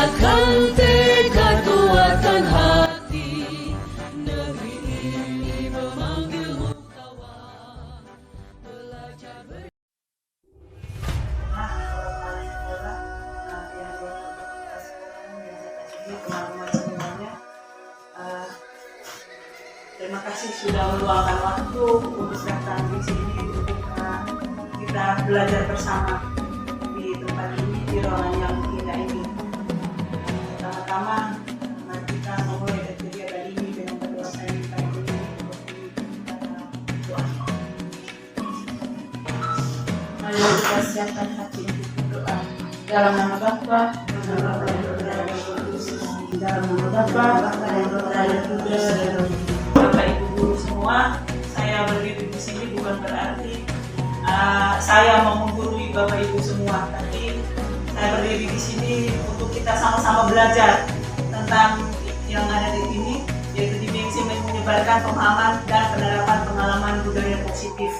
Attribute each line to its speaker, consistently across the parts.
Speaker 1: kuatkan tekad, kuatkan hati. Negeri ini memanggilmu kawan, belajar
Speaker 2: teman-teman semuanya, terima kasih sudah meluangkan waktu untuk datang di sini untuk kita belajar bersama di tempat ini, di ruangan yang indah ini. Pertama-tama mari kita memulai dari kegiatan ini dengan berdoa. Saya minta ini doa. Mari kita siapkan hati untuk berdoa. Dalam nama Bapa, dalam nama Bapa, Bapak Ibu guru semua, saya berdiri di sini bukan berarti saya mau menggurui Bapak Ibu semua, tapi saya berdiri di sini untuk kita sama-sama belajar tentang yang ada di sini, yaitu dimensi menyebarkan pemahaman dan penerapan pengalaman budaya positif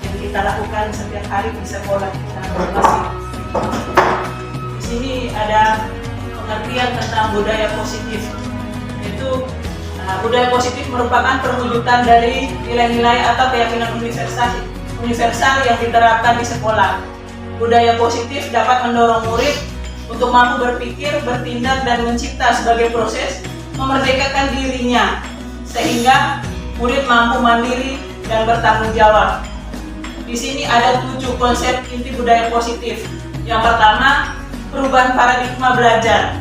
Speaker 2: yang kita lakukan setiap hari di sekolah kita masing-masing. Di sini ada pengertian tentang budaya positif, yaitu budaya positif merupakan perwujudan dari nilai-nilai atau keyakinan universal yang diterapkan di sekolah. Budaya positif dapat mendorong murid untuk mampu berpikir, bertindak, dan mencipta sebagai proses memerdekakan dirinya, sehingga murid mampu mandiri dan bertanggung jawab. Di sini ada 7 konsep inti budaya positif. Yang pertama, perubahan paradigma belajar.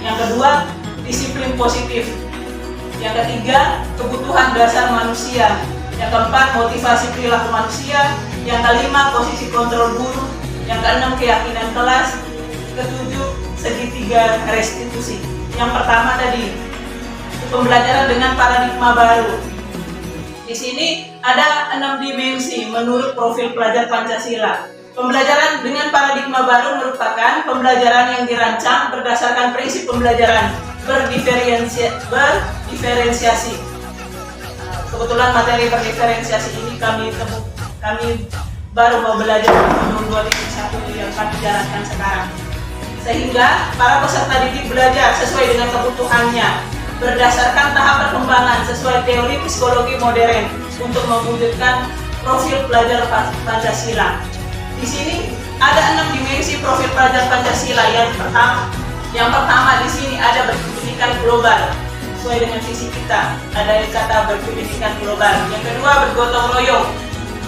Speaker 2: Yang kedua, disiplin positif. Yang ketiga, kebutuhan dasar manusia. Yang keempat, motivasi perilaku manusia. Yang kelima, posisi kontrol guru. Yang keenam, keyakinan kelas. Ketujuh, segitiga restitusi. Yang pertama tadi, pembelajaran dengan paradigma baru. Di sini ada 6 dimensi menurut profil pelajar Pancasila. Pembelajaran dengan paradigma baru merupakan pembelajaran yang dirancang berdasarkan prinsip pembelajaran berdiferensiasi. Kebetulan materi berdiferensiasi ini kami baru mau belajar tahun 2021 yang kami jalankan sekarang. Sehingga para peserta didik belajar sesuai dengan kebutuhannya, berdasarkan tahap perkembangan sesuai teori psikologi modern untuk mewujudkan profil pelajar Pancasila. Di sini ada 6 dimensi profil pelajar Pancasila. Yang pertama di sini ada berpendidikan global sesuai dengan visi kita. Ada yang kata berpendidikan global. Yang kedua bergotong royong.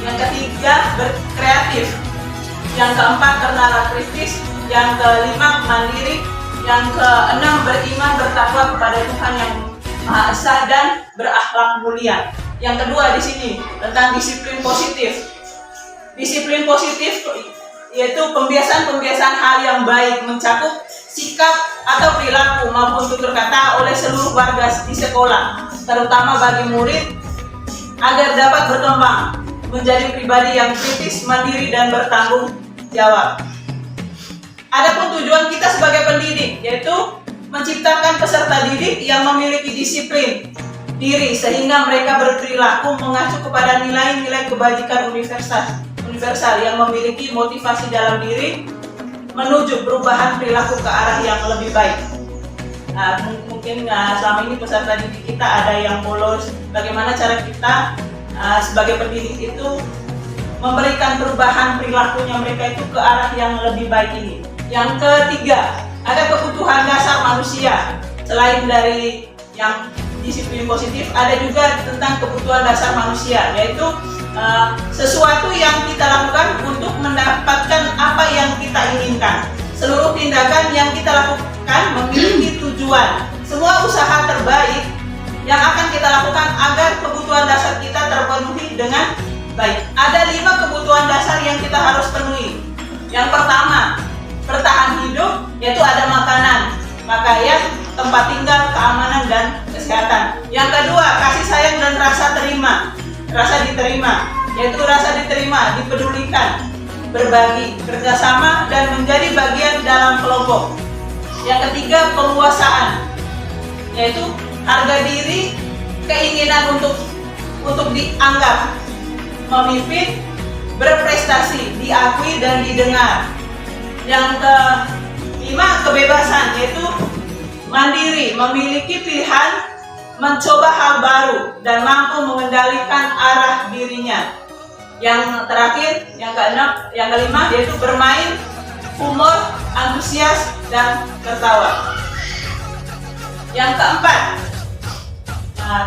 Speaker 2: Yang ketiga berkreatif. Yang keempat bernara kritis. Yang kelima mandiri. Yang keenam beriman bertakwa kepada Tuhan yang Maha Esa dan berakhlak mulia. Yang kedua di sini tentang disiplin positif. Disiplin positif yaitu pembiasaan hal yang baik mencakup sikap atau perilaku maupun tutur kata oleh seluruh warga di sekolah, terutama bagi murid agar dapat berkembang menjadi pribadi yang kritis, mandiri, dan bertanggung jawab. Adapun tujuan kita sebagai pendidik yaitu menciptakan peserta didik yang memiliki disiplin diri sehingga mereka berperilaku mengacu kepada nilai-nilai kebajikan universal yang memiliki motivasi dalam diri menuju perubahan perilaku ke arah yang lebih baik. Mungkin selama ini peserta didik kita ada yang bolos. Bagaimana cara kita sebagai pendidik itu memberikan perubahan perilakunya mereka itu ke arah yang lebih baik ini. Yang ketiga, ada kebutuhan dasar manusia. Selain dari yang disiplin positif, ada juga tentang kebutuhan dasar manusia, yaitu sesuatu yang kita lakukan untuk mendapatkan apa yang kita inginkan. Seluruh tindakan yang kita lakukan memiliki tujuan. Semua usaha terbaik yang akan kita lakukan agar kebutuhan dasar kita terpenuhi dengan baik. Ada 5 kebutuhan dasar yang kita harus penuhi. Yang pertama, bertahan hidup, yaitu ada makanan, pakaian, tempat tinggal, keamanan, dan kesehatan. Yang kedua, kasih sayang dan rasa diterima, yaitu rasa diterima, dipedulikan, berbagi, kerjasama, dan menjadi bagian dalam kelompok. Yang ketiga, penguasaan, yaitu harga diri, keinginan untuk dianggap, memimpin, berprestasi, diakui, dan didengar. Yang 5. Kebebasan, yaitu mandiri, memiliki pilihan, mencoba hal baru, dan mampu mengendalikan arah dirinya. Yang terakhir, yang kelima, yaitu bermain, humor, antusias, dan tertawa. Yang keempat,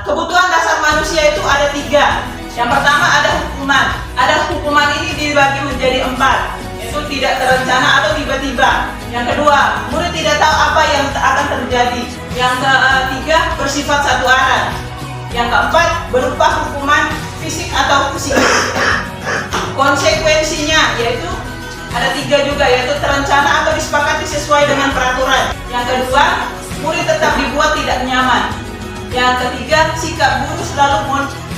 Speaker 2: kebutuhan dasar manusia itu ada 3. Yang pertama ada hukuman. Hukuman ini dibagi menjadi 4, yaitu tidak terencana atau tiba-tiba. Yang kedua, murid tidak tahu apa yang akan terjadi. Yang ketiga, bersifat satu arah. Yang keempat, berupa hukuman fisik atau psikis. Konsekuensinya yaitu ada 3 juga, yaitu terencana atau disepakati sesuai dengan peraturan. Yang kedua, murid tetap dibuat tidak nyaman. Yang ketiga, sikap guru selalu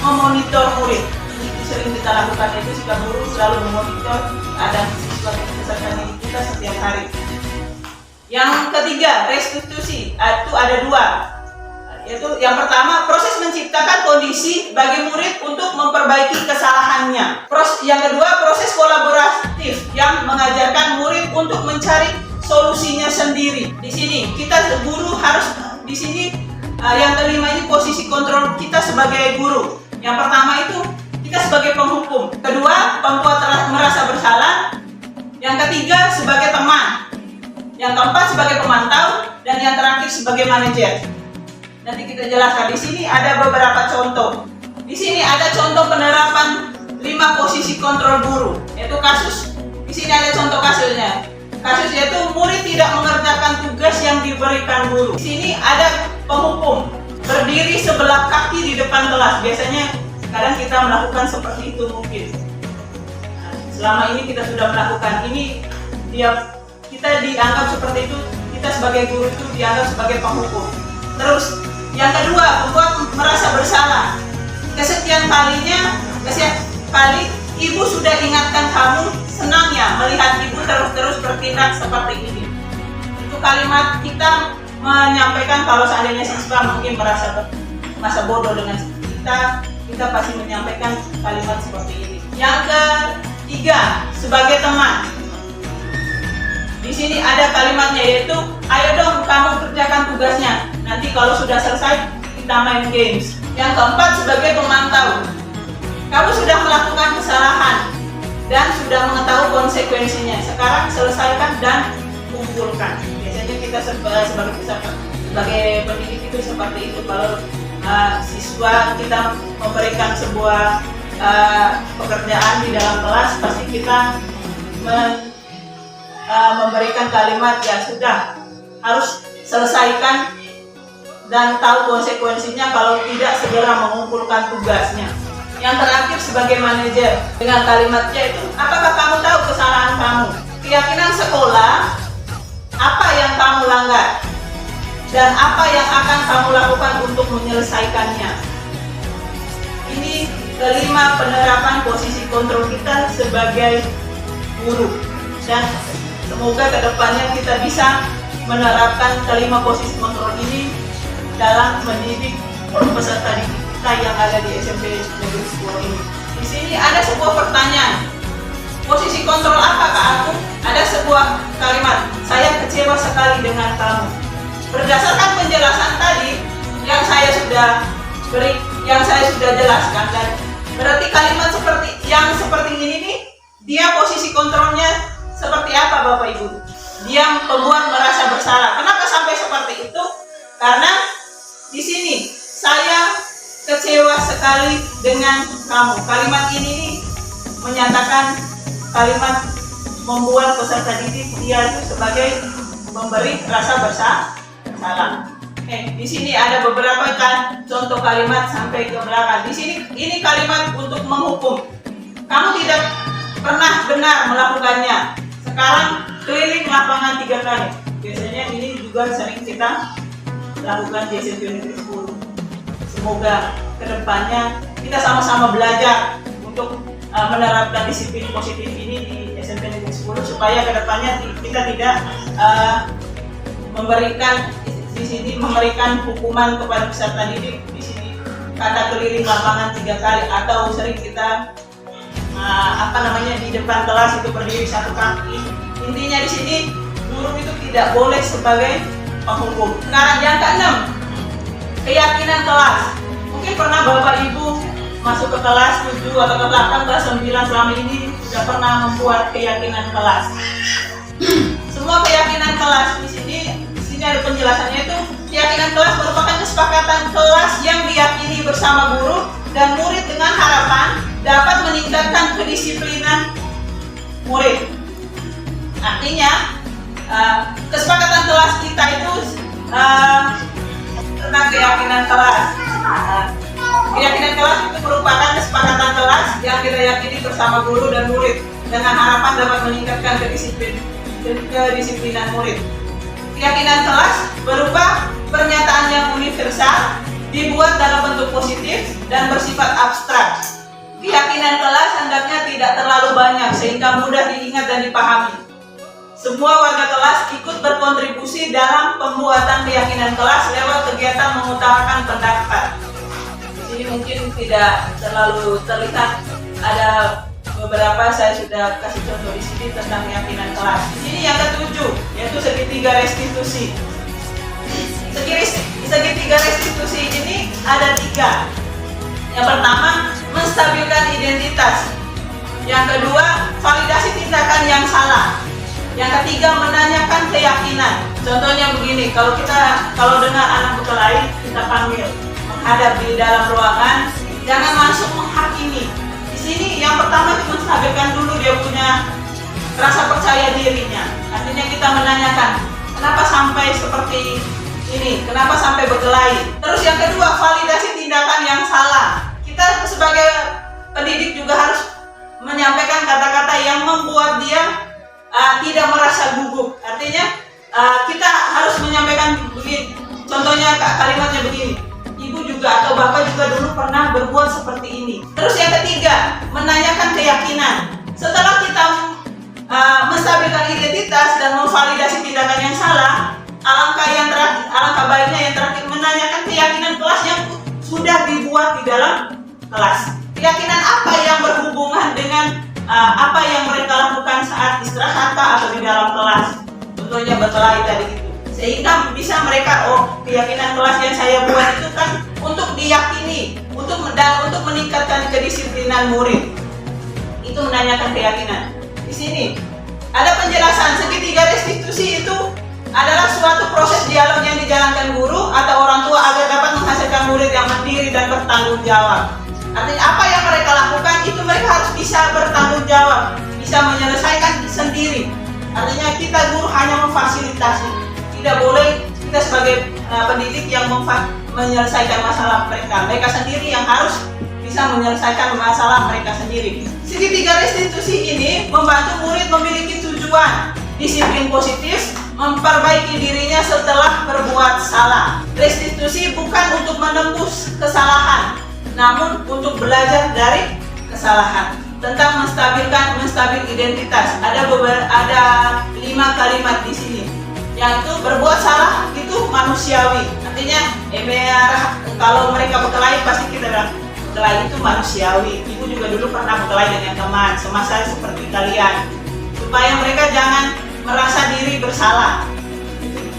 Speaker 2: memonitor murid. Itu sering kita lakukan, itu sikap guru selalu memonitor keadaan siswa peserta didik kita setiap hari. Yang ketiga, restitusi, itu ada 2. Yaitu yang pertama, proses menciptakan kondisi bagi murid untuk memperbaiki kesalahannya. Yang kedua, proses kolaboratif yang mengajarkan murid untuk mencari solusinya sendiri. Di sini kita guru harus di sini. Yang kelima ini posisi kontrol kita sebagai guru. Yang pertama itu kita sebagai penghukum. Kedua, pembuat merasa bersalah. Yang ketiga, sebagai teman. Yang keempat, sebagai pemantau. Dan yang terakhir, sebagai manajer. Nanti kita jelaskan. Di sini ada beberapa contoh. Di sini ada contoh penerapan 5 posisi kontrol guru. Yaitu kasus. Di sini ada contoh kasusnya. Kasus yaitu murid tidak mengerjakan tugas yang diberikan guru. Di sini ada penghukum berdiri sebelah kaki di depan kelas. Biasanya kadang kita melakukan seperti itu mungkin. Selama ini kita sudah melakukan ini, kita dianggap seperti itu. Kita sebagai guru itu dianggap sebagai penghukum. Terus yang kedua, membuat merasa bersalah. Kesekian kali ibu sudah ingatkan kamu, senangnya melihat ibu terus bertindak seperti ini. Itu kalimat kita menyampaikan kalau seandainya siswa mungkin merasa bodoh dengan kita pasti menyampaikan kalimat seperti ini. Yang ketiga, sebagai teman. Di sini ada kalimatnya, yaitu ayo dong kamu kerjakan tugasnya. Nanti kalau sudah selesai kita main games. Yang keempat, sebagai pemantau. Kamu sudah melakukan kesalahan dan sudah mengetahui konsekuensinya. Sekarang selesaikan dan kumpulkan. Biasanya kita sebagai pendidik itu seperti itu. Kalau siswa kita memberikan sebuah pekerjaan di dalam kelas, pasti kita memberikan kalimat ya sudah harus selesaikan dan tahu konsekuensinya kalau tidak segera mengumpulkan tugasnya. Yang terakhir, sebagai manajer, dengan kalimatnya itu, apakah kamu tahu kesalahan kamu? Keyakinan sekolah, apa yang kamu langgar? Dan apa yang akan kamu lakukan untuk menyelesaikannya? Ini kelima penerapan posisi kontrol kita sebagai guru. Dan semoga kedepannya kita bisa menerapkan kelima posisi kontrol ini dalam mendidik peserta didik kita yang ada di SMP Negeri 10 ini. Di sini ada sebuah pertanyaan. Posisi kontrol apa Kak Agung? Ada sebuah kalimat, saya kecewa sekali dengan kamu. Berdasarkan penjelasan tadi yang saya sudah jelaskan, dan berarti kalimat seperti ini nih, dia posisi kontrolnya seperti apa Bapak Ibu? Dia membuat merasa bersalah. Kenapa sampai seperti itu? Karena di sini saya kecewa sekali dengan kamu. Kalimat ini nih menyatakan kalimat membuat peserta didik dia itu sebagai memberi rasa bersalah. Di sini ada beberapa contoh kalimat sampai ke belakang. Di sini ini kalimat untuk menghukum. Kamu tidak pernah benar melakukannya. Sekarang keliling lapangan 3 kali. Biasanya ini juga sering kita lakukan di SMP Negeri 10. Semoga kedepannya kita sama-sama belajar untuk menerapkan disiplin positif ini di SMP Negeri 10 supaya kedepannya kita tidak memberikan hukuman kepada peserta didik. Di sini kata keliling lapangan 3 kali, atau sering kita di depan kelas itu berdiri 1 kaki. Intinya di sini guru kurikulum itu tidak boleh sebagai penghukum. Sekarang yang keenam, keyakinan kelas. Mungkin pernah Bapak Ibu masuk ke kelas 7 atau ke 8, kelas 9 selama ini sudah pernah membuat keyakinan kelas. Semua keyakinan kelas di sini ada penjelasannya. Itu keyakinan kelas merupakan kesepakatan kelas yang diyakini bersama guru dan murid dengan harapan dapat meningkatkan kedisiplinan murid. Artinya kesepakatan kelas kita itu tentang keyakinan kelas. Keyakinan kelas itu merupakan kesepakatan kelas yang kita yakini bersama guru dan murid dengan harapan dapat meningkatkan kedisiplinan murid. Keyakinan kelas berupa pernyataan yang universal, dibuat dalam bentuk positif dan bersifat abstrak. Keyakinan kelas hendaknya tidak terlalu banyak sehingga mudah diingat dan dipahami. Semua warga kelas ikut berkontribusi dalam pembuatan keyakinan kelas lewat kegiatan mengutarakan pendapat. Di sini mungkin tidak terlalu terlihat, ada beberapa saya sudah kasih contoh di sini tentang keyakinan kelas. Ini yang ketujuh, yaitu segitiga restitusi. Segitiga restitusi ini ada 3. Yang pertama, menstabilkan identitas. Yang kedua, validasi tindakan yang salah. Yang ketiga, menanyakan keyakinan. Contohnya begini, kalau dengar anak berkelahi, kita panggil, menghadap di dalam ruangan, jangan langsung menghakimi. Di sini yang pertama kita menstabilkan dulu dia punya rasa percaya dirinya. Artinya kita menanyakan, kenapa sampai seperti ini, kenapa sampai berkelahi. Terus yang kedua, validasi tindakan yang salah. Kita sebagai pendidik juga harus menyampaikan kata-kata yang membuat dia tidak merasa gugup. Artinya kita harus menyampaikan begini. Contohnya kalimatnya begini, ibu juga atau bapak juga dulu pernah berbuat seperti ini. Terus yang ketiga, menanyakan keyakinan. Setelah kita menstabilkan identitas dan memvalidasi tindakan yang salah, alangkah baiknya yang terakhir menanyakan keyakinan kelas yang sudah dibuat di dalam kelas. Keyakinan apa yang berhubungan dengan apa yang mereka lakukan saat istirahat atau di dalam kelas. Contohnya berkelahi tadi itu. Sehingga bisa mereka, keyakinan kelas yang saya buat itu kan untuk diyakini, untuk meningkatkan kedisiplinan murid. Itu menanyakan keyakinan. Di sini ada penjelasan segitiga restitusi itu adalah suatu proses dialog yang dijalankan guru atau orang tua agar dapat menghasilkan murid yang mandiri dan bertanggung jawab. Artinya apa yang mereka lakukan itu mereka harus bisa bertanggung jawab, bisa menyelesaikan sendiri. Artinya kita guru hanya memfasilitasi, tidak boleh kita sebagai pendidik yang menyelesaikan masalah mereka. Mereka sendiri yang harus bisa menyelesaikan masalah mereka sendiri. Segitiga restitusi ini membantu murid memiliki tujuan, disiplin positif, memperbaiki dirinya setelah berbuat salah. Restitusi bukan untuk menembus kesalahan, namun untuk belajar dari kesalahan. Tentang menstabil identitas, ada 5 kalimat di sini. Yang itu berbuat salah itu manusiawi. Artinya kalau mereka berkelahi pasti kita bilang berkelahi itu manusiawi. Ibu juga dulu pernah berkelahi dengan teman semasa seperti kalian. Supaya mereka jangan merasa diri bersalah.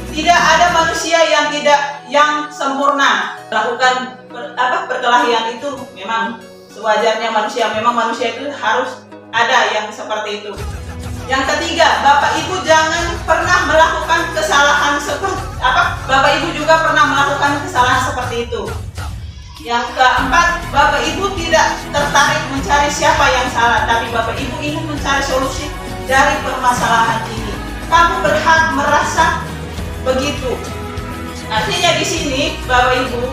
Speaker 2: Tidak ada manusia yang sempurna. Melakukan perkelahian itu memang sewajarnya manusia. Memang manusia itu harus ada yang seperti itu. Yang ketiga, Bapak Ibu jangan pernah melakukan kesalahan Bapak Ibu juga pernah melakukan kesalahan seperti itu. Yang keempat, Bapak Ibu tidak tertarik mencari siapa yang salah, tapi Bapak Ibu ingin mencari solusi dari permasalahan ini. Kamu berhak merasa begitu. Artinya di sini Bapak Ibu,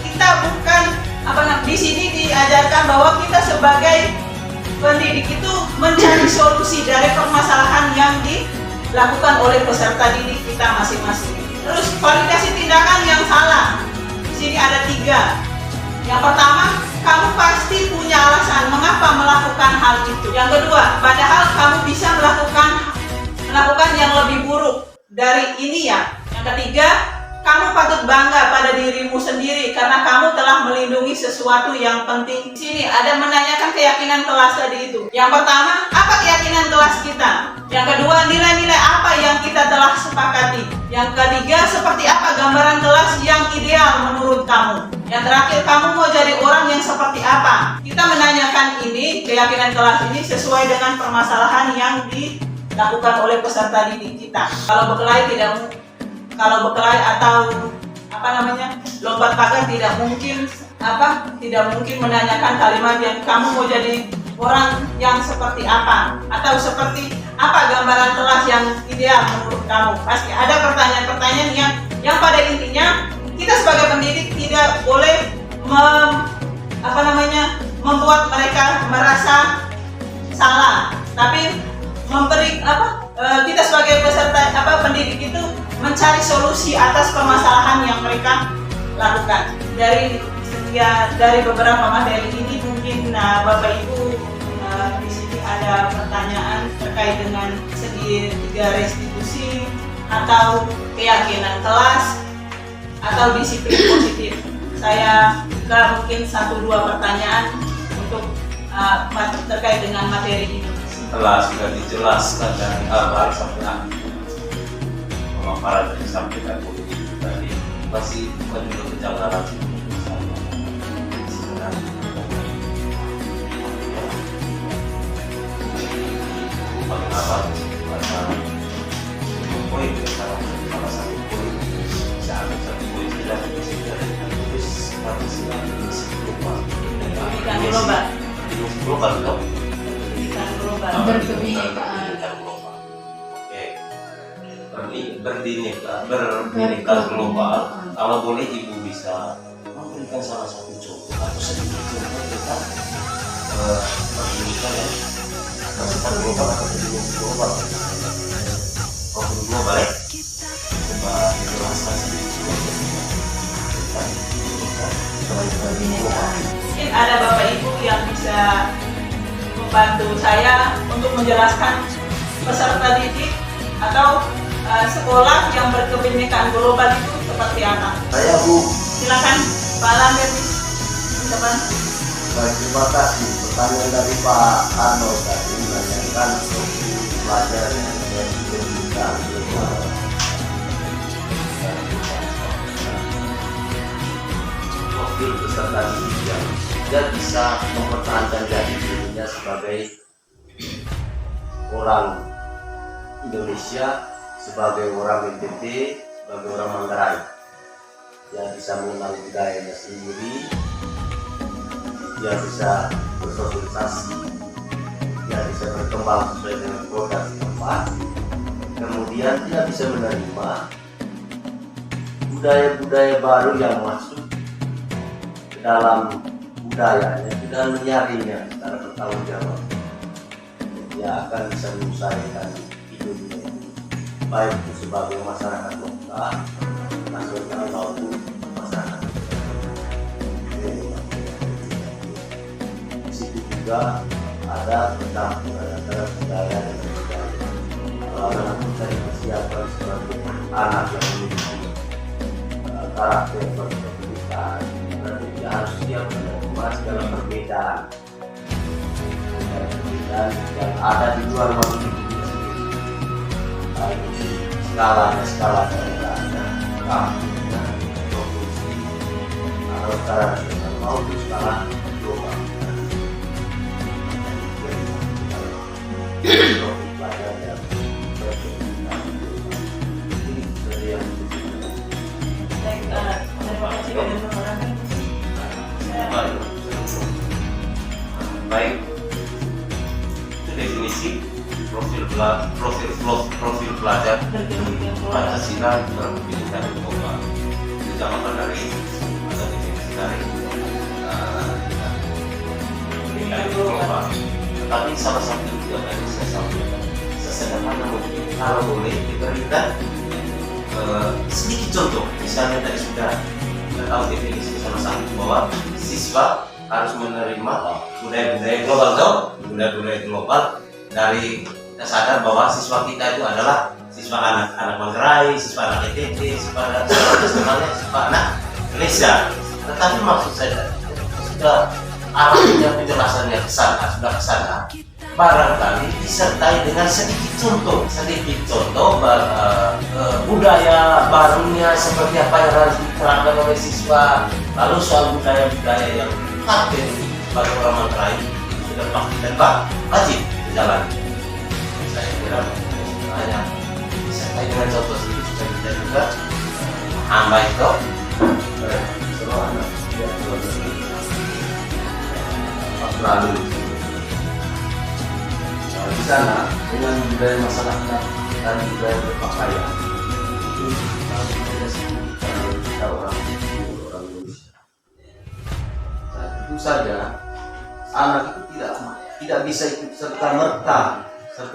Speaker 2: kita bukan di sini diajarkan bahwa kita sebagai pendidik itu mencari solusi dari permasalahan yang dilakukan oleh peserta didik kita masing-masing. Terus validasi tindakan yang salah. Di sini ada 3. Yang pertama, kamu pasti punya alasan mengapa melakukan hal itu. Yang kedua, padahal kamu bisa melakukan yang lebih buruk dari ini ya. Yang ketiga, Kamu patut bangga pada dirimu sendiri karena kamu telah melindungi sesuatu yang penting. Di sini ada menanyakan keyakinan kelas tadi itu. Yang pertama, apa keyakinan kelas kita? Yang kedua, nilai-nilai apa yang kita telah sepakati? Yang ketiga, seperti apa gambaran kelas yang ideal menurut kamu? Yang terakhir, kamu mau jadi orang yang seperti apa? Kita menanyakan ini, keyakinan kelas ini sesuai dengan permasalahan yang dilakukan oleh peserta didik kita. Kalau berkelahi atau lompat pagar tidak mungkin menanyakan kalimat yang kamu mau jadi orang yang seperti apa atau seperti apa gambaran kelas yang ideal menurut kamu. Pasti ada pertanyaan-pertanyaan yang pada intinya kita sebagai pendidik tidak boleh membuat mereka merasa salah, tapi kita sebagai peserta pendidik itu mencari solusi atas permasalahan yang mereka lakukan. Dari beberapa materi ini mungkin Bapak Ibu di sini ada pertanyaan terkait dengan segitiga restitusi atau keyakinan kelas atau disiplin positif. Saya buka mungkin 1-2 pertanyaan untuk terkait dengan materi ini.
Speaker 3: Setelah sudah dijelaskan dari awal sampai akhir pemaparan dari sampaikan politik tadi, masih perlu kejanggalan sebenarnya. Mengapa poin salah satu poin satu poin tidak terus harus
Speaker 2: Pendidikan global.
Speaker 3: global dong.
Speaker 1: Berkebinekaan.
Speaker 3: Berbineka global. Kalau boleh Ibu bisa memberikan salah satu contoh atau sedikit contoh tentang pendidikan ya, maksudnya global atau pendidikan global. Profil global ya, coba dijelaskan sedikit tentang
Speaker 1: Berkebinekaan.
Speaker 2: Mungkin ada Bapak Ibu yang bisa membantu saya untuk menjelaskan peserta didik atau sekolah yang berkebinekaan global itu seperti apa?
Speaker 4: Saya Bu.
Speaker 2: Silakan Pak Lambert. Teman.
Speaker 4: Baik, terima kasih. Pertanyaan dari Pak Arno tadi menanyakan pelajar yang berkebinekaan global. Profil peserta didik yang tidak bisa mempertahankan jati dirinya sebagai orang Indonesia, sebagai orang NTT, sebagai orang Manggarai yang bisa mengenal budayanya sendiri, yang bisa bersosialisasi, yang bisa berkembang sesuai dengan produk setempat, kemudian tidak bisa menerima budaya-budaya baru yang masuk ke dalam budayanya dan menyaringnya secara bertanggung jawab. Dia akan bisa menyelesaikan hidupnya, baik itu sebagai masyarakat lokal, nasional maupun masyarakat. Di situ juga ada tentang antara budaya dan budaya. Kalau anak kita dipersiapkan sebagai anak yang memiliki karakter berkebinekaan, berarti dia harus siap menerima segala perbedaan yang ada di luar manusia itu sendiri. Skala daerahnya, kampungnya, provinsi, atau skala nasional maupun skala global. Pelajar yang berkebinekaan ini dari yang
Speaker 3: baik, itu definisi profil pelajar Pancasila berkebinekaan global. Itu jawaban dari ada definisi dari pendidikan global. Tetapi salah satu juga tadi saya sampaikan, sesederhana mungkin kalau boleh diberikan sedikit contoh. Misalnya tadi sudah kita tahu definisi salah satu bahwa siswa harus menerima budaya-budaya global budaya-budaya global. Dari kita sadar bahwa siswa kita itu adalah siswa anak-anak Manggarai, PKI, siswa anak ETT, siswa anak Indonesia. Tetapi maksud saya sudah arahnya penjelasannya ke sana, sudah ke sana, barangkali disertai dengan sedikit contoh budaya barunya seperti apa yang harus diterapkan oleh siswa, lalu soal budaya-budaya yang hadir bagi orang Manggarai itu sudah pasti dan wajib dijalani. Saya kira hanya disertai dengan contoh sedikit supaya kita juga hamba itu
Speaker 4: Seluruh anak yang luar negeri Australia. Di sana dengan budaya masyarakat dan budaya berpakaian itu kita orang Indonesia. Nah, tentu saja anak itu tidak bisa ikut serta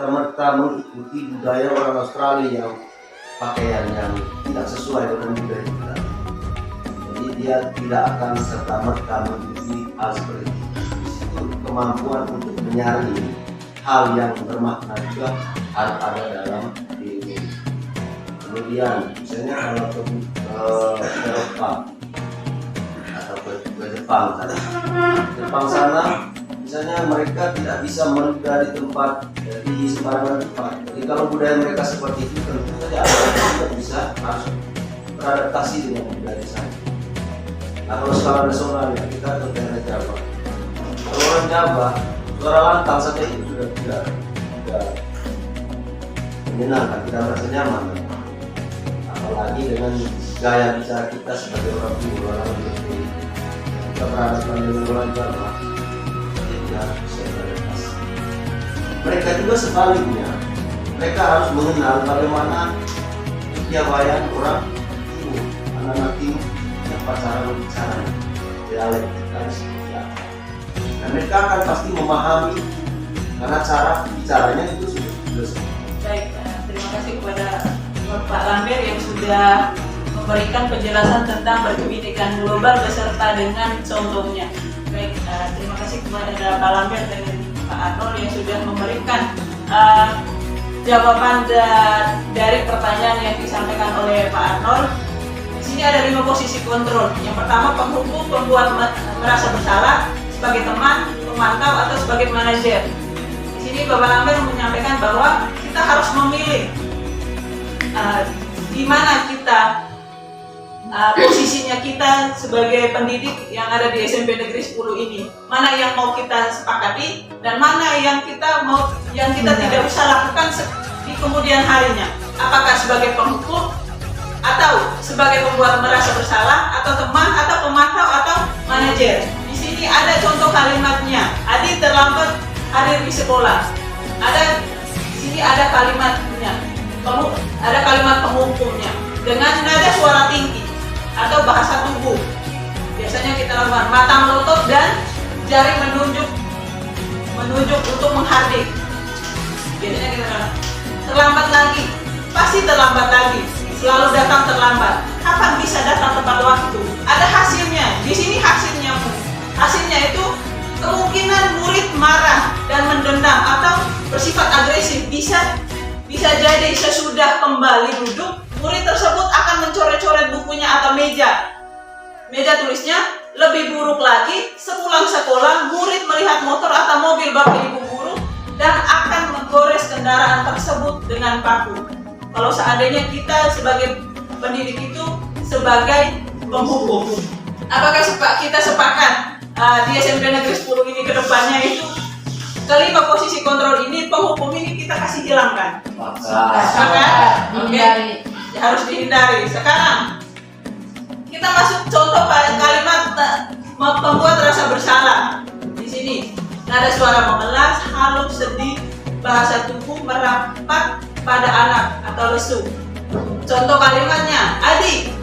Speaker 4: merta mengikuti budaya orang Australia yang pakaian yang tidak sesuai dengan budaya kita. Jadi dia tidak akan serta merta mengikuti hal seperti itu. Itu kemampuan untuk menyaring hal yang bermakna juga harus ada dalam diri ini. Kemudian misalnya kalau ke Eropa atau ke Jepang sana, misalnya mereka tidak bisa meludah di tempat di sembarangan tempat. Jadi kalau budaya mereka seperti itu, tentu saja tidak bisa harus beradaptasi dengan budaya di sana. Nah, kalau skala nasional ya kita ke daerah Jawa. Kalau orang Jawa, suara lantang saja itu sudah tidak menyenangkan, tidak merasa nyaman. Apalagi dengan gaya bicara kita sebagai orang timur, orang negeri, kita berhadapan dengan orang Jawa, tidak bisa beradaptasi. Mereka juga sebaliknya, mereka harus mengenal bagaimana kepiawaian orang timur, anak-anak timur yang cara berbicara, dialek dan seperti apa. Dan mereka akan pasti memahami karena cara bicaranya itu sudah.
Speaker 2: Baik, terima kasih kepada Pak Lambert yang sudah memberikan penjelasan tentang berkebinekaan global beserta dengan contohnya. Baik, terima kasih kepada Pak Lambert dan Pak Arnold yang sudah memberikan jawaban dari pertanyaan yang disampaikan oleh Pak Arnold. Di sini ada 5 posisi kontrol. Yang pertama, penghukum, pembuat merasa bersalah, sebagai teman, pemantau, atau sebagai manajer. Di sini Bapak Lambert menyampaikan bahwa kita harus memilih di mana kita posisinya kita sebagai pendidik yang ada di SMP Negeri 10 ini, mana yang mau kita sepakati dan mana yang kita tidak bisa lakukan di kemudian harinya. Apakah sebagai penghukum atau sebagai pembuat merasa bersalah, atau teman, atau pemantau, atau manajer. Di sini ada contoh kalimatnya. Adi terlambat hadir di sekolah. Di sini ada kalimatnya. Ada kalimat penghukumnya dengan nada suara tinggi atau bahasa tubuh. Biasanya kita lakukan mata melotot dan jari menunjuk untuk menghardik. Biasanya kita lakukan terlambat lagi, pasti terlambat lagi, selalu datang terlambat. Kapan bisa datang tepat waktu? Ada hasilnya. Di sini hasilnya itu kemungkinan murid marah dan mendendam atau bersifat agresif. Bisa jadi sesudah kembali duduk, murid tersebut akan mencoret-coret bukunya atau meja tulisnya. Lebih buruk lagi, sepulang sekolah, murid melihat motor atau mobil bapak ibu guru dan akan menggores kendaraan tersebut dengan paku. Kalau seandainya kita sebagai pendidik itu sebagai penghukum, apakah kita sepakat di SMP Negeri 10 ini kedepannya itu kelima posisi kontrol ini, penghukum ini kita kasih hilangkan? Sepakat? Oke, harus dihindari. Sekarang kita masuk contoh kalimat pembuat rasa bersalah. Di sini nada suara memelas, halus, sedih, bahasa tubuh merapat pada anak atau lesu. Contoh kalimatnya, Adi,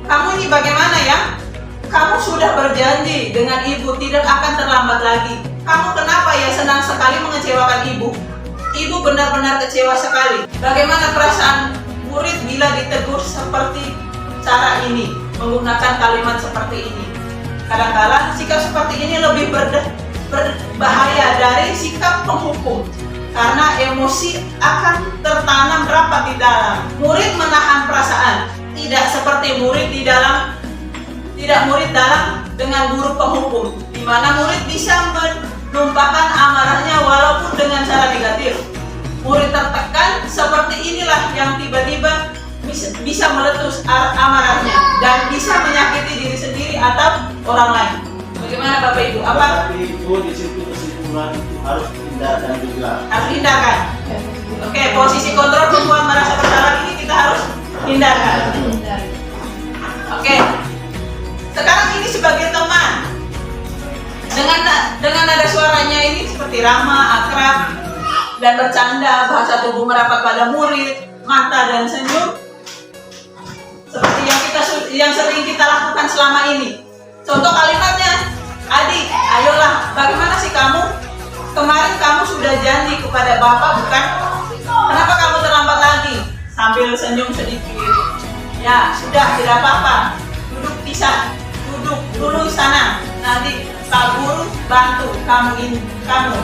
Speaker 2: kamu ini bagaimana ya? Kamu sudah berjanji dengan ibu tidak akan terlambat lagi. Kamu kenapa ya senang sekali mengecewakan ibu? Ibu benar-benar kecewa sekali. Bagaimana perasaan murid bila ditegur seperti cara ini, menggunakan kalimat seperti ini? Kadang-kadang sikap seperti ini lebih berbahaya dari sikap penghukum, karena emosi akan tertanam rapat di dalam. Murid menahan perasaan tidak seperti murid dengan guru penghukum, di mana murid bisa menumpahkan amarahnya walaupun dengan cara negatif. Murid tertekan seperti inilah yang tiba-tiba bisa meletus amarahnya dan bisa menyakiti diri sendiri atau orang lain. Bagaimana Bapak Ibu? Apa?
Speaker 4: Tapi itu di situ kesimpulan itu harus dihindarkan juga.
Speaker 2: Harus dihindarkan. Oke, posisi kontrol membuat merasa bersalah ini kita harus hindarkan. Oke. Sekarang ini sebagai teman, dengan nada suaranya ini seperti ramah, akrab, dan bercanda, bahasa tubuh merapat pada murid, mata dan senyum, seperti yang sering kita lakukan selama ini. Contoh kalimatnya, adik, ayolah, bagaimana sih kamu? Kemarin kamu sudah janji kepada Bapak, bukan? Kenapa kamu terlambat lagi? Sambil senyum sedikit. Ya, sudah, tidak apa-apa. Duduk pisah. Duduk dulu sana, nanti Pak Guru bantu kamu.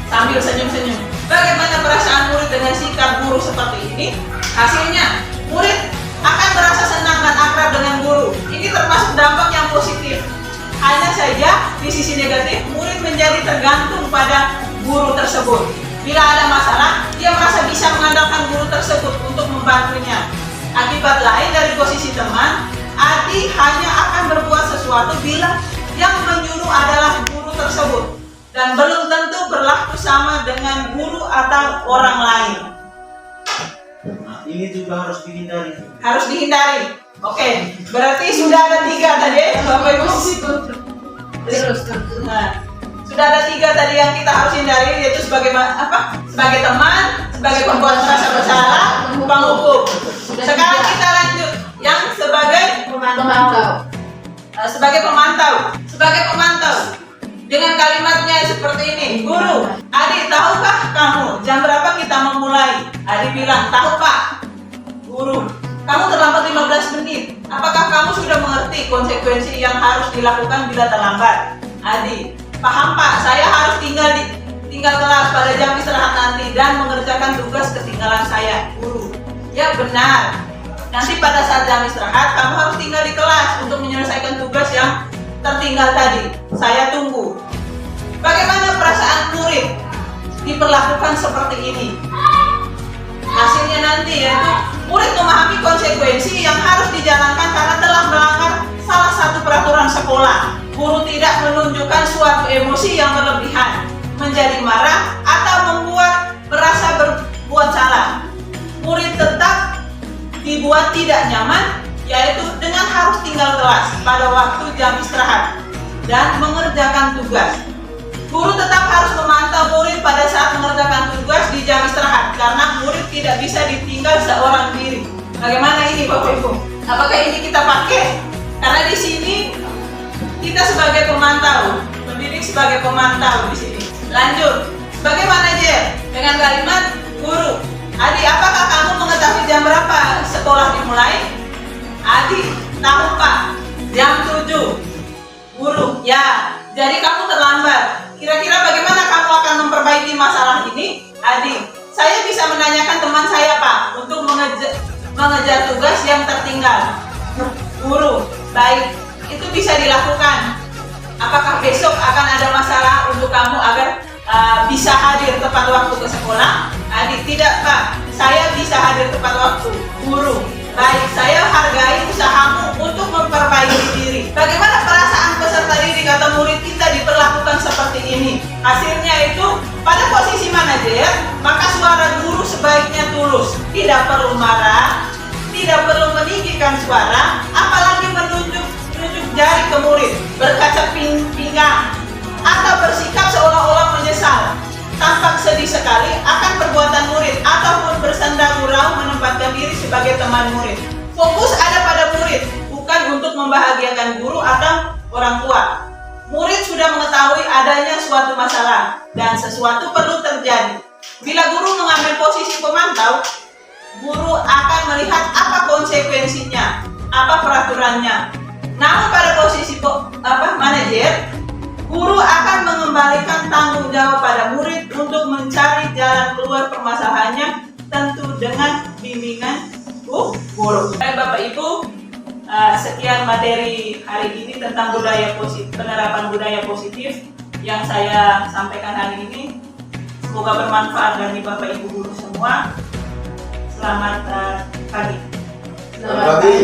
Speaker 2: Sambil senyum-senyum. Bagaimana perasaan murid dengan sikap guru seperti ini? Hasilnya, murid akan merasa senang dan akrab dengan guru. Ini termasuk dampak yang positif. Hanya saja di sisi negatif, murid menjadi tergantung pada guru tersebut. Bila ada masalah, dia merasa bisa mengandalkan guru tersebut untuk membantunya. Akibat lain dari posisi teman, Adi hanya akan berbuat sesuatu bila yang menyuruh adalah guru tersebut dan belum tentu berlaku sama dengan guru atau orang lain.
Speaker 4: Nah, ini juga harus dihindari.
Speaker 2: Harus dihindari. Oke, berarti sudah ada 3 tadi ya, Bapak Ibu. Nah, sudah ada 3 tadi yang kita harus hindari, yaitu sebagai Sebagai teman, sebagai pembuat merasa bersalah, penghukum. Sekarang kita lanjut yang sebagai pemantau. Sebagai pemantau. Dengan kalimatnya seperti ini, Guru, adik tahukah kamu jam berapa kita memulai? Adik bilang, tahu Pak. Guru, kamu terlambat 15 menit. Apakah kamu sudah mengerti konsekuensi yang harus dilakukan bila terlambat? Adik, paham Pak, saya harus tinggal kelas pada jam istirahat nanti dan mengerjakan tugas ketinggalan saya. Guru, ya benar. Nanti pada saat jam istirahat, kamu harus tinggal di kelas untuk menyelesaikan tugas yang tertinggal tadi. Saya tunggu. Bagaimana perasaan murid diperlakukan seperti ini? Hasilnya nanti yaitu murid memahami konsekuensi yang harus dijalankan karena telah melanggar salah satu peraturan sekolah. Guru tidak menunjukkan suatu emosi yang berlebihan, menjadi marah atau membuat merasa berbuat salah. Murid tetap dibuat tidak nyaman, yaitu dengan harus tinggal kelas pada waktu jam istirahat dan mengerjakan tugas. Guru tetap harus memantau murid pada saat mengerjakan tugas di jam istirahat karena murid tidak bisa ditinggal seorang diri. Bagaimana ini Bapak Ibu? Apakah ini kita pakai? Karena di sini kita sebagai pemantau, pendidik sebagai pemantau di sini. Lanjut, sebagai manajer dengan kalimat Guru, adik, apakah kamu mengetahui jam berapa sekolah dimulai? Adik, tahu Pak, jam 7. Guru, ya, jadi kamu terlambat. Kira-kira bagaimana kamu akan memperbaiki masalah ini? Adik, saya bisa menanyakan teman saya Pak untuk mengejar tugas yang tertinggal. Guru, baik, itu bisa dilakukan. Apakah besok akan ada masalah untuk kamu agar bisa hadir tepat waktu ke sekolah? Adik, tidak Pak, saya bisa hadir tepat waktu. Guru, baik, saya hargai usahamu untuk memperbaiki diri. Bagaimana perasaan peserta didik atau murid kita diperlakukan seperti ini? Hasilnya itu, pada posisi manajer, maka suara guru sebaiknya tulus. Tidak perlu marah, tidak perlu meninggikan suara, apalagi menunjuk jari ke murid, berkaca pinggang, atau bersikap seolah-olah menyesal. Tampak sedih sekali akan perbuatan murid ataupun bersenda gurau menempatkan diri sebagai teman murid. Fokus ada pada murid, bukan untuk membahagiakan guru atau orang tua. Murid sudah mengetahui adanya suatu masalah dan sesuatu perlu terjadi. Bila guru mengambil posisi pemantau, guru akan melihat apa konsekuensinya, apa peraturannya. Namun pada posisi manajer, guru akan mengembalikan tanggung jawab pada murid untuk mencari jalan keluar permasalahannya, tentu dengan bimbingan guru. buruk. Baik Bapak Ibu, sekian materi hari ini tentang budaya positif, penerapan budaya positif yang saya sampaikan hari ini. Semoga bermanfaat bagi Bapak Ibu guru semua. Selamat pagi.
Speaker 4: Selamat pagi.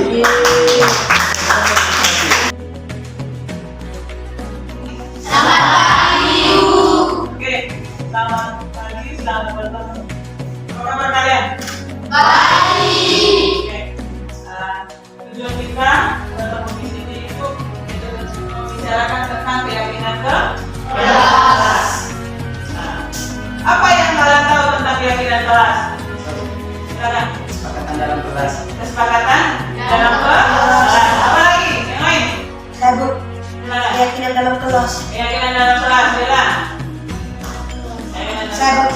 Speaker 2: Oke, selamat pagi, selamat bertemu. Apa kabar kalian? Oke, tujuan kita bertemu di sini itu membicarakan tentang keyakinan kelas. Apa yang kalian tahu tentang keyakinan kelas? Silakan.
Speaker 5: Kesepakatan dalam kelas.
Speaker 2: Kesepakatan dalam kelas. Apa lagi? Yang lain?
Speaker 6: Sabuk
Speaker 2: Silakan.
Speaker 6: keyakinan dalam kelas.
Speaker 2: Keyakinan dalam kelas, Bella.
Speaker 6: Sabuk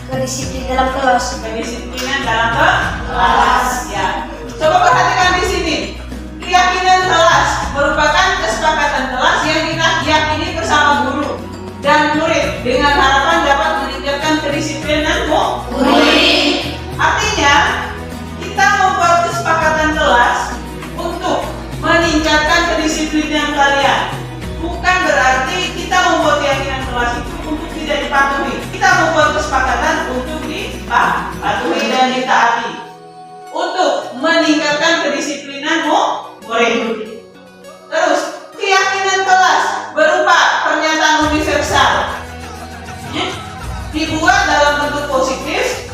Speaker 6: kedisiplinan dalam kelas.
Speaker 2: Kedisiplinan dalam kelas. Ya. Coba perhatikan di sini. Keyakinan kelas merupakan kesepakatan kelas yang kita yakini bersama guru dan murid dengan harapan dapat meningkatkan kedisiplinan murid. Artinya, kita membuat kesepakatan kelas untuk meningkatkan kedisiplinan kalian. Bukan berarti kita membuat keyakinan kelas itu untuk tidak dipatuhi. Kita membuat kesepakatan untuk dipatuhi dan ditaati. Untuk meningkatkan kedisiplinan murid. Terus, keyakinan kelas berupa pernyataan universal. Dibuat dalam bentuk positif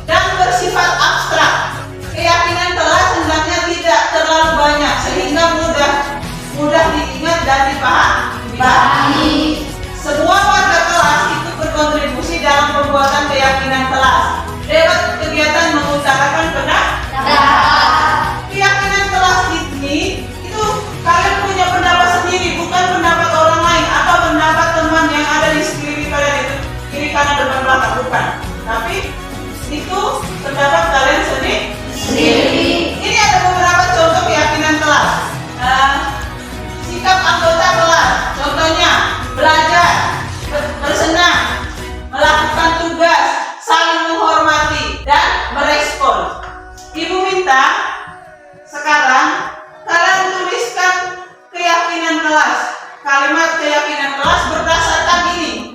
Speaker 2: dan bersifat abstrak. Keyakinan kelas hendaknya tidak terlalu banyak sehingga mudah diingat dan dipahami. Semua warga kelas ikut berkontribusi dalam pembuatan keyakinan kelas lewat kegiatan mengutarakan pendapat. Keyakinan kelas ini itu kalian punya pendapat sendiri, bukan pendapat orang lain atau pendapat teman yang ada di sekeliling kalian itu kiri kanan depan belakang, bukan. Tapi itu pendapat kalian sendiri. Ini ada beberapa contoh keyakinan kelas. Sikap anggota kelas, contohnya belajar, bersenang, melakukan tugas, saling menghormati, dan merespon. Ibu minta sekarang kalian tuliskan keyakinan kelas. Kalimat keyakinan kelas berdasarkan ini.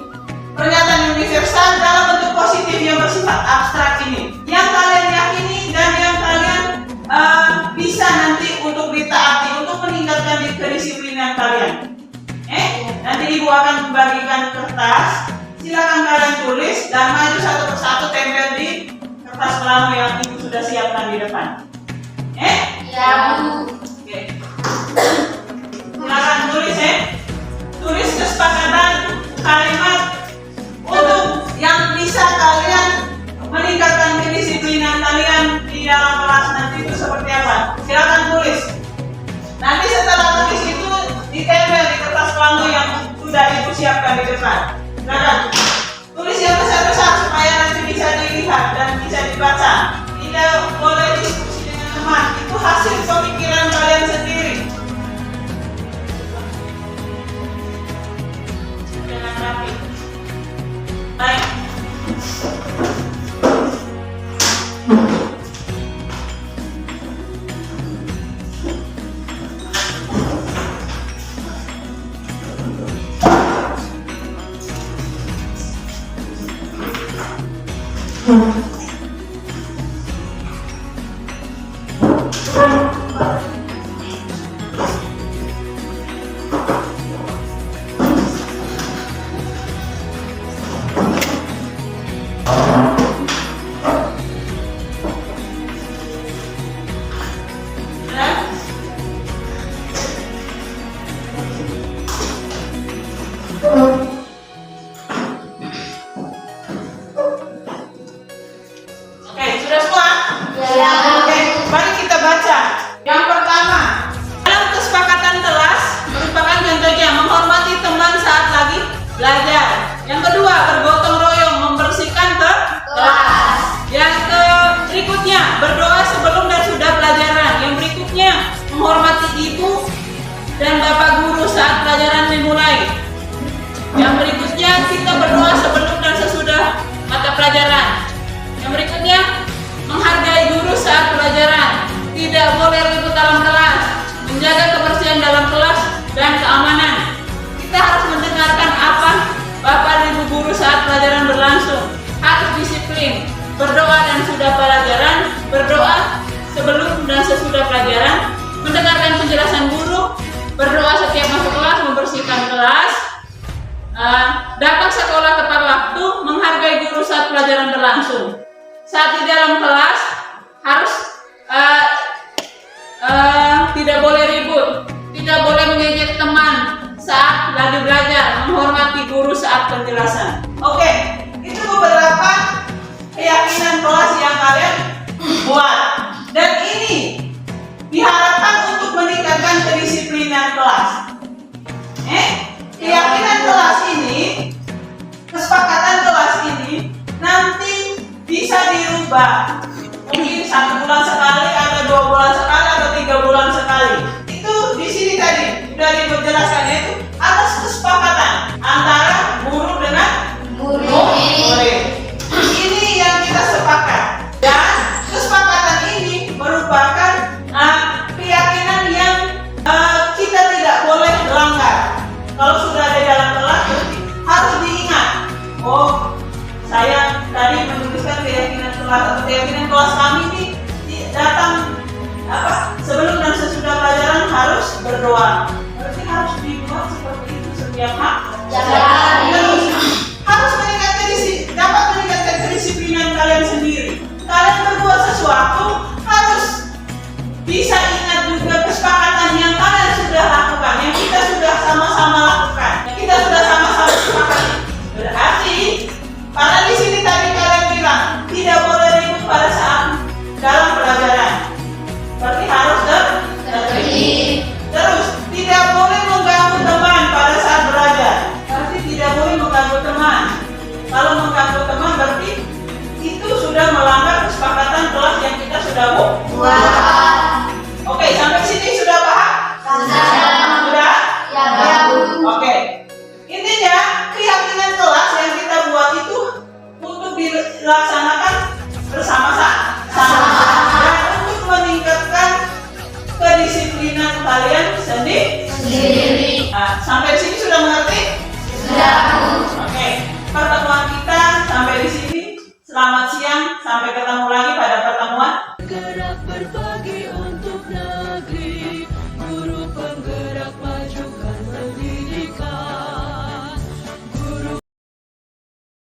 Speaker 2: Pernyataan universal dalam bentuk positif yang bersifat abstrak ini. Yang kalian yakini dan yang kalian bisa nanti untuk ditaati, untuk meningkatkan kedisiplinan kalian. Nanti ibu akan membagikan kertas. Silakan kalian tulis dan maju satu persatu tempel di kertas pelanu yang ibu sudah siapkan di depan.
Speaker 6: Ya, Bu.
Speaker 2: Oke. Silakan tulis Tulis kesepakatan kalimat untuk yang bisa kalian meningkatkan kedisiplinan kalian di dalam kelas nanti itu seperti apa? Silakan tulis. Nanti setelah tulis itu ditempel di kertas pelanu yang sudah ibu siapkan di depan. Silakan tulis yang besar-besar supaya nanti bisa dilihat dan bisa dibaca. Tidak boleh diskusi dengan teman. Itu hasil pemikiran kalian sendiri. Dengan rapi. Baik. berdoa dan sudah pelajaran, berdoa sebelum dan sesudah pelajaran, mendengarkan penjelasan guru, berdoa setiap masuk kelas, membersihkan kelas, datang sekolah tepat waktu, menghargai guru saat pelajaran berlangsung. Saat di dalam kelas harus tidak boleh ribut, tidak boleh mengejek teman saat lagi belajar, menghormati guru saat penjelasan. Oke, itu beberapa keyakinan kelas yang kalian buat, dan ini diharapkan untuk meningkatkan kedisiplinan kelas. Keyakinan kelas ini, kesepakatan kelas ini nanti bisa dirubah. Mungkin 1 bulan sekali, atau 2 bulan sekali, atau 3 bulan sekali. Itu di sini tadi sudah dijelaskan, itu atas kesepakatan antara guru dengan murid. Ini yang kita sepakat, dan kesepakatan ini merupakan keyakinan yang kita tidak boleh langgar. Kalau sudah ada dalam kelas, harus diingat. Oh, saya tadi menuliskan keyakinan kelas, atau keyakinan kelas kami ini datang sebelum dan sesudah pelajaran harus berdoa. Berarti harus dibuat seperti itu setiap hari. Terus harus dapat meningkatkan kedisiplinan kalian sendiri. Kalian berbuat sesuatu harus bisa ingat juga kesepakatan yang kalian sudah lakukan, yang kita sudah sama-sama lakukan, yang kita sudah sama-sama sepakati. Berarti karena di sini tadi kalian bilang tidak boleh ribut pada saat dalam pelajaran. Berarti harus tertib. Terus tidak boleh mengganggu teman pada saat belajar. Berarti tidak boleh mengganggu teman. Kalau mengganggu teman berarti itu sudah melanggar kesepakatan kelas yang kita sudah buat. Oke, sampai sini sudah paham? Sudah? Ya, Bu. Oke. Intinya keyakinan kelas yang kita buat itu untuk dilaksanakan bersama-sama dan untuk meningkatkan kedisiplinan kalian sendiri. Sampai di sini sudah mengerti? Sudah. Oke. Pertemuan kita sampai di sini. Selamat siang, sampai ketemu lagi.